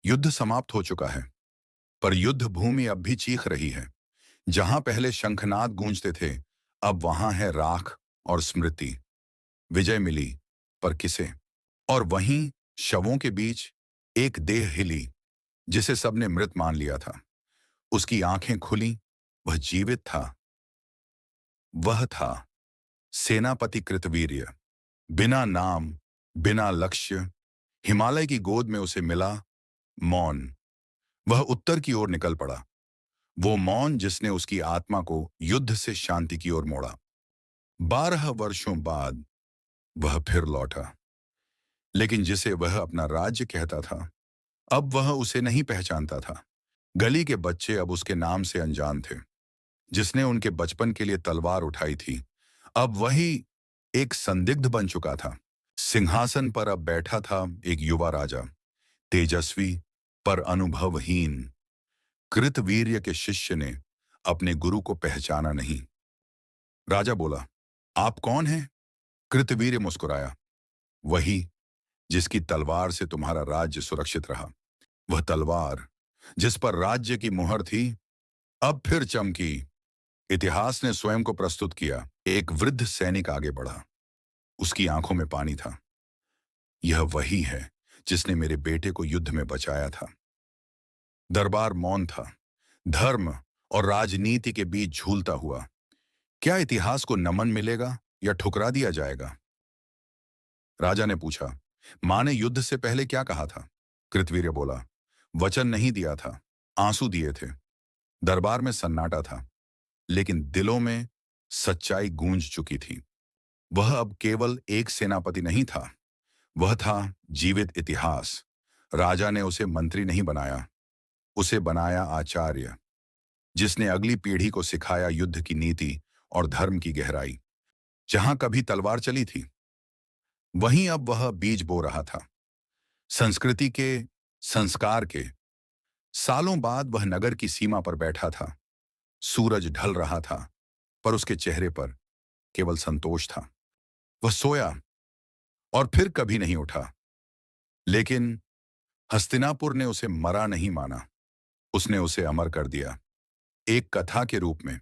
युद्ध समाप्त हो चुका है, पर युद्ध भूमि अब भी चीख रही है। जहां पहले शंखनाद गूंजते थे, अब वहां है राख और स्मृति। विजय मिली, पर किसे? और वहीं शवों के बीच एक देह हिली, जिसे सबने मृत मान लिया था। उसकी आंखें खुली, वह जीवित था। वह था सेनापति कृतवीर्य। बिना नाम, बिना लक्ष्य, हिमालय की गोद में उसे मिला मौन। वह उत्तर की ओर निकल पड़ा, वो मौन जिसने उसकी आत्मा को युद्ध से शांति की ओर मोड़ा। 12 वर्षों बाद वह फिर लौटा, लेकिन जिसे वह अपना राज्य कहता था, अब वह उसे नहीं पहचानता था। गली के बच्चे अब उसके नाम से अनजान थे। जिसने उनके बचपन के लिए तलवार उठाई थी, अब वही एक संदिग्ध बन चुका था। सिंहासन पर अब बैठा था एक युवा राजा, तेजस्वी पर अनुभवहीन। कृतवीर्य के शिष्य ने अपने गुरु को पहचाना नहीं। राजा बोला, आप कौन हैं? कृतवीर्य मुस्कुराया, वही जिसकी तलवार से तुम्हारा राज्य सुरक्षित रहा। वह तलवार जिस पर राज्य की मुहर थी, अब फिर चमकी। इतिहास ने स्वयं को प्रस्तुत किया। एक वृद्ध सैनिक आगे बढ़ा, उसकी आंखों में पानी था। यह वही है जिसने मेरे बेटे को युद्ध में बचाया था। दरबार मौन था, धर्म और राजनीति के बीच झूलता हुआ। क्या इतिहास को नमन मिलेगा या ठुकरा दिया जाएगा? राजा ने पूछा, मां ने युद्ध से पहले क्या कहा था? कृतवीर्य बोला, वचन नहीं दिया था, आंसू दिए थे। दरबार में सन्नाटा था, लेकिन दिलों में सच्चाई गूंज चुकी थी। वह अब केवल एक सेनापति नहीं था, वह था जीवित इतिहास। राजा ने उसे मंत्री नहीं बनाया, उसे बनाया आचार्य, जिसने अगली पीढ़ी को सिखाया युद्ध की नीति और धर्म की गहराई। जहां कभी तलवार चली थी, वहीं अब वह बीज बो रहा था। संस्कृति के, संस्कार के। सालों बाद वह नगर की सीमा पर बैठा था। सूरज ढल रहा था, पर उसके चेहरे पर केवल संतोष था। वह सोया और फिर कभी नहीं उठा। लेकिन हस्तिनापुर ने उसे मरा नहीं माना, उसने उसे अमर कर दिया, एक कथा के रूप में।